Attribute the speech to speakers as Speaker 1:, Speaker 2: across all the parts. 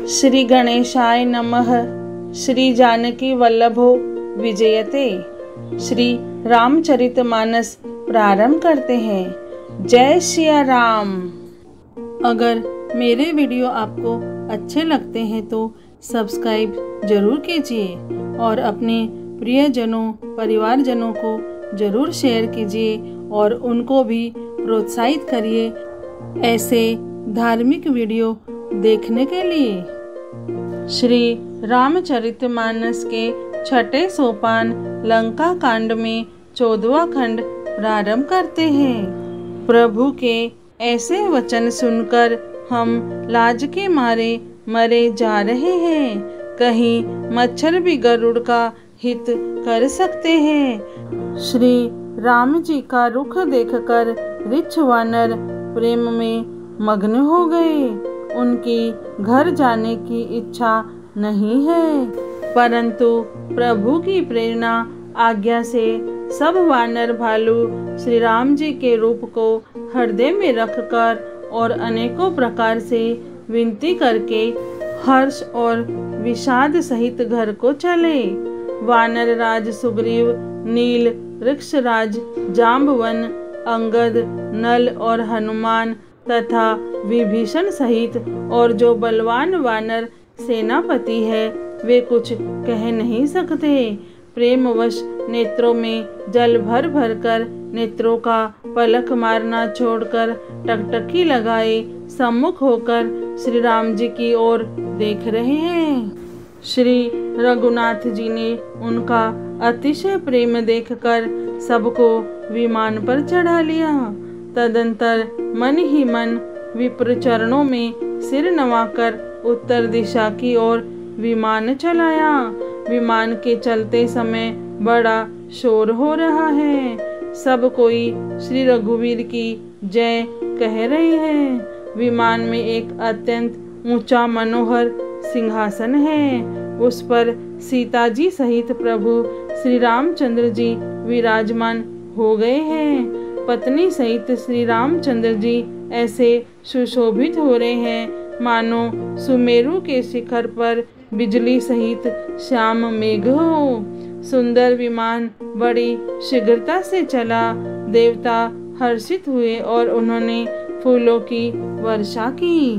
Speaker 1: श्री गणेशाय नमः। श्री जानकी वल्लभो विजयते। श्री रामचरितमानस प्रारंभ करते हैं। जय सिया राम। अगर मेरे वीडियो आपको अच्छे लगते हैं तो सब्सक्राइब जरूर कीजिए और अपने प्रियजनों परिवारजनों को जरूर शेयर कीजिए और उनको भी प्रोत्साहित करिए ऐसे धार्मिक वीडियो देखने के लिए। श्री रामचरितमानस के छठे सोपान लंका कांड में 14वां खंड प्रारंभ करते हैं। प्रभु के ऐसे वचन सुनकर हम लाज के मारे मरे जा रहे हैं। कहीं मच्छर भी गरुड़ का हित कर सकते हैं। श्री राम जी का रुख देखकर ऋक्ष वानर प्रेम में मग्न हो गए। उनकी घर जाने की इच्छा नहीं है, परंतु प्रभु की प्रेरणा आज्ञा से सब वानर भालू श्री राम जी के रूप को हृदय में रखकर और अनेकों प्रकार से विनती करके हर्ष और विषाद सहित घर को चले। वानर राज सुग्रीव, नील, वृक्षराज जाम्बवन, अंगद, नल और हनुमान तथा विभीषण सहित और जो बलवान वानर सेनापति है वे कुछ कह नहीं सकते। प्रेमवश नेत्रों में जल भर भर कर नेत्रों का पलक मारना छोड़कर टकटकी लगाए सम्मुख होकर श्री राम जी की ओर देख रहे हैं। श्री रघुनाथ जी ने उनका अतिशय प्रेम देखकर सबको विमान पर चढ़ा लिया। तदंतर मन ही मन विप्र चरणों में सिर नवाकर उत्तर दिशा की ओर विमान चलाया। विमान के चलते समय बड़ा शोर हो रहा है। सब कोई श्री रघुवीर की जय कह रहे हैं। विमान में एक अत्यंत ऊंचा मनोहर सिंहासन है। उस पर सीता जी सहित प्रभु श्री रामचंद्र जी विराजमान हो गए हैं। पत्नी सहित श्री रामचंद्र जी ऐसे सुशोभित हो रहे हैं मानो सुमेरु के शिखर पर बिजली सहित श्याम मेघ हो। सुंदर विमान बड़ी शीघ्रता से चला। देवता हर्षित हुए और उन्होंने फूलों की वर्षा की।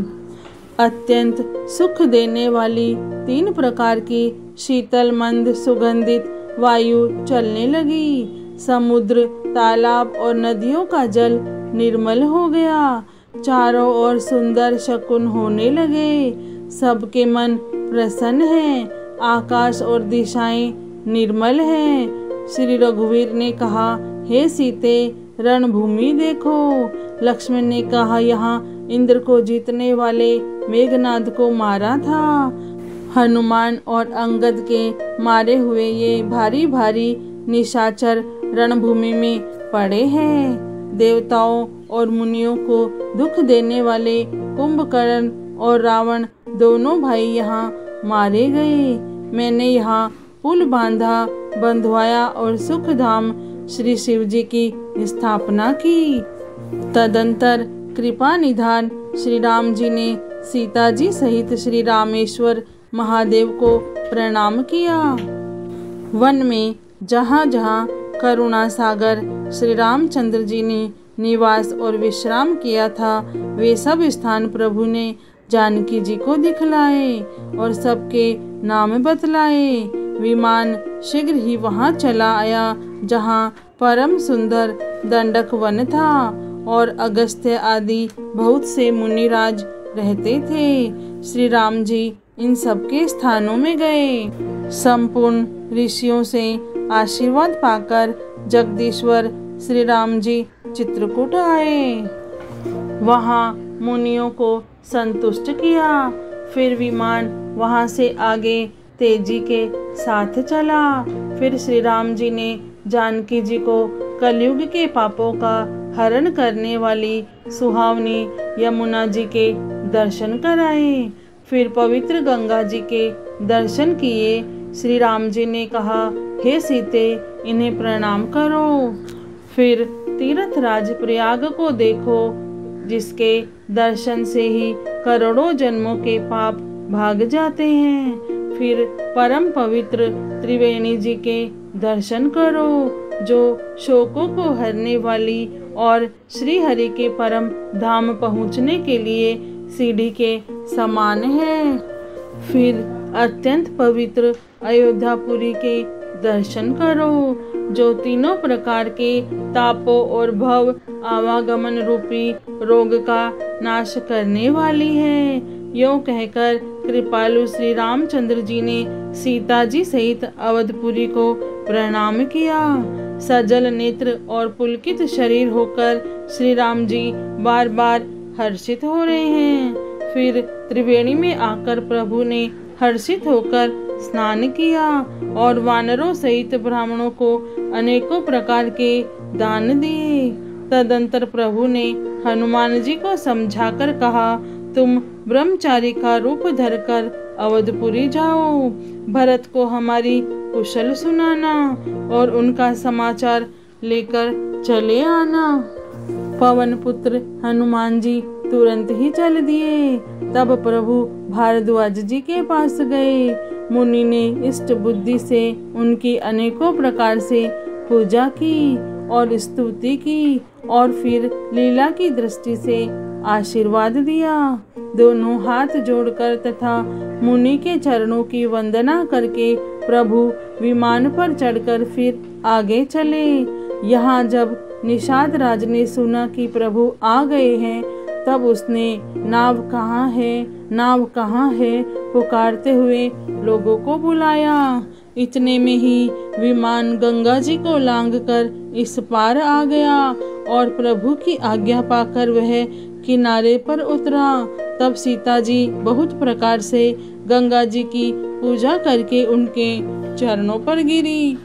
Speaker 1: अत्यंत सुख देने वाली 3 प्रकार की शीतल मंद सुगंधित वायु चलने लगी। समुद्र, तालाब और नदियों का जल निर्मल हो गया। चारों ओर सुंदर शकुन होने लगे। सबके मन प्रसन्न हैं। आकाश और दिशाएं निर्मल हैं। श्री रघुवीर ने कहा, हे सीते, रणभूमि देखो। लक्ष्मण ने कहा, यहाँ इंद्र को जीतने वाले मेघनाद को मारा था। हनुमान और अंगद के मारे हुए ये भारी भारी निशाचर रणभूमि में पड़े हैं। देवताओं और मुनियों को दुख देने वाले कुंभकर्ण और रावण दोनों भाई यहाँ मारे गए। मैंने यहाँ पुल बांधा, बंधवाया और सुखधाम श्री शिव जी की स्थापना की। तदंतर कृपा निधान श्री राम जी ने सीता जी सहित श्री रामेश्वर महादेव को प्रणाम किया। वन में जहाँ जहाँ करुणा सागर श्री रामचंद्र जी ने निवास और विश्राम किया था वे सब स्थान प्रभु ने जानकी जी को दिखलाए और सबके नाम बतलाए। विमान शीघ्र ही वहाँ चला आया जहाँ परम सुंदर दंडक वन था और अगस्त्य आदि बहुत से मुनिराज रहते थे। श्री राम जी इन सबके स्थानों में गए। संपूर्ण ऋषियों से आशीर्वाद पाकर जगदीश्वर श्री राम जी चित्रकूट आए। वहाँ मुनियों को संतुष्ट किया। फिर विमान वहाँ से आगे तेजी के साथ चला। फिर श्री राम जी ने जानकी जी को कलयुग के पापों का हरण करने वाली सुहावनी यमुना जी के दर्शन कराए। फिर पवित्र गंगा जी के दर्शन किए। श्री राम जी ने कहा, हे सीते, इन्हें प्रणाम करो। फिर तीर्थराज प्रयाग को देखो, जिसके दर्शन से ही करोड़ों जन्मों के पाप भाग जाते हैं। फिर परम पवित्र त्रिवेणी जी के दर्शन करो, जो शोकों को हरने वाली और श्री हरि के परम धाम पहुँचने के लिए सीढ़ी के समान है। फिर अत्यंत पवित्र अयोध्यापुरी के दर्शन करो, जो तीनों प्रकार के तापों और भव आवागमन रूपी रोग का नाश करने वाली है। यूं कहकर कृपालु श्री रामचंद्र जी ने सीता जी सहित अवधपुरी को प्रणाम किया। सजल नेत्र और पुलकित शरीर होकर श्री राम जी बार बार हर्षित हो रहे हैं। फिर त्रिवेणी में आकर प्रभु ने हर्षित होकर स्नान किया और वानरों सहित ब्राह्मणों को अनेकों प्रकार के दान दिए। तदंतर प्रभु ने हनुमान जी को समझाकर कहा, तुम ब्रह्मचारी का रूप धरकर अवधपुरी जाओ, भरत को हमारी कुशल सुनाना और उनका समाचार लेकर चले आना। पवन पुत्र हनुमान जी तुरंत ही चल दिए। तब प्रभु भारद्वाज जी के पास गए। मुनि ने इष्ट बुद्धि से उनकी अनेकों प्रकार से पूजा की और स्तुति की और फिर लीला की दृष्टि से आशीर्वाद दिया। दोनों हाथ जोड़कर तथा मुनि के चरणों की वंदना करके प्रभु विमान पर चढ़कर फिर आगे चले। यहाँ जब निषाद राज ने सुना कि प्रभु आ गए हैं, तब उसने नाव कहाँ है, नाव कहाँ है पुकारते हुए लोगों को बुलाया। इतने में ही विमान गंगा जी को लांघकर इस पार आ गया और प्रभु की आज्ञा पाकर वह किनारे पर उतरा। तब सीता जी बहुत प्रकार से गंगा जी की पूजा करके उनके चरणों पर गिरी।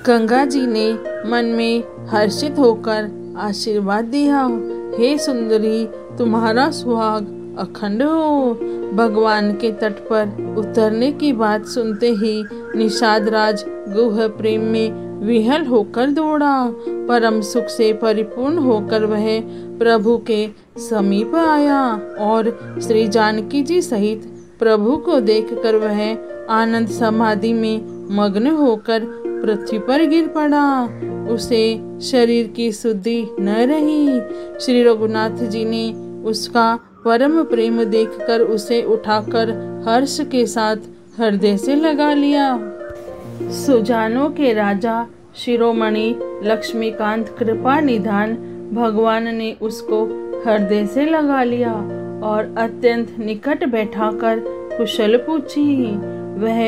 Speaker 1: गंगा जी ने मन में हर्षित होकर आशीर्वाद दिया, हे सुंदरी, तुम्हारा सुहाग अखंड हो। भगवान के तट पर उतरने की बात सुनते ही निषाद राज गुह प्रेम में विहल होकर दौड़ा। परम सुख से परिपूर्ण होकर वह प्रभु के समीप आया और श्री जानकी जी सहित प्रभु को देखकर वह आनंद समाधि में मग्न होकर पृथ्वी पर गिर पड़ा। उसे शरीर की शुद्धि न रही। श्री रघुनाथ जी ने उसका परम प्रेम देखकर उसे उठाकर हर्ष के साथ हृदय से लगा लिया। सुजानों के राजा शिरोमणि लक्ष्मीकांत कृपा निधान भगवान ने उसको हृदय से लगा लिया और अत्यंत निकट बैठाकर कुशल पूछी। वह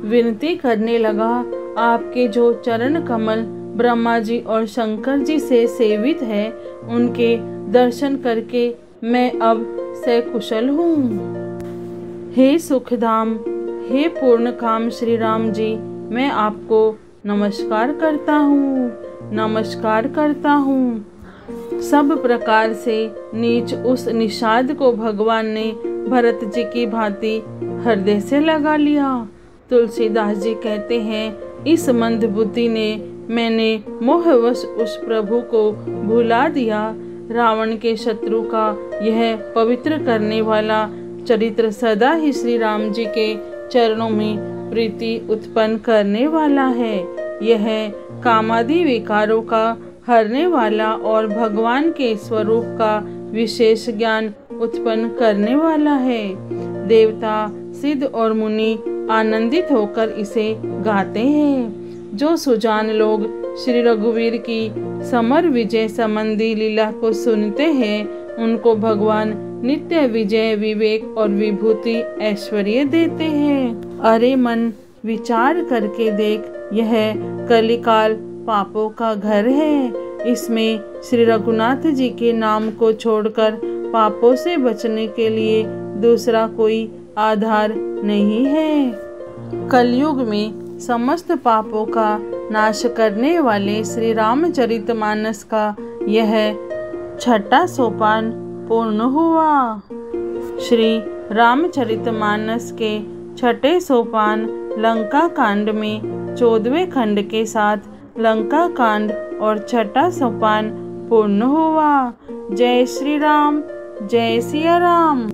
Speaker 1: विनती करने लगा, आपके जो चरण कमल ब्रह्मा जी और शंकर जी से सेवित है, उनके दर्शन करके मैं अब सकुशल हूँ। हे सुखधाम, हे पूर्ण काम श्री राम जी, मैं आपको नमस्कार करता हूँ, नमस्कार करता हूँ। सब प्रकार से नीच उस निषाद को भगवान ने भरत जी की भांति हृदय से लगा लिया। तुलसीदास जी कहते हैं, इस मंद बुद्धि ने मैंने मोहवश उस प्रभु को भुला दिया। रावण के शत्रु का यह पवित्र करने वाला चरित्र सदा ही श्री राम जी के चरणों में प्रीति उत्पन्न करने वाला है। यह कामादि विकारों का हरने वाला और भगवान के स्वरूप का विशेष ज्ञान उत्पन्न करने वाला है। देवता, सिद्ध और मुनि आनंदित होकर इसे गाते हैं। जो सुजान लोग श्री रघुवीर की समर विजय संबंधी लीला को सुनते हैं, उनको भगवान नित्य विजय, विवेक और विभूति ऐश्वर्य देते हैं। अरे मन, विचार करके देख, यह कलिकाल पापों का घर है। इसमें श्री रघुनाथ जी के नाम को छोड़कर पापों से बचने के लिए दूसरा कोई आधार नहीं है। कलयुग में समस्त पापों का नाश करने वाले श्री रामचरितमानस का यह छठा सोपान पूर्ण हुआ। श्री रामचरितमानस के छठे सोपान लंका कांड में 14वें खंड के साथ लंका कांड और छठा सोपान पूर्ण हुआ। जय श्री राम, जय सिया राम।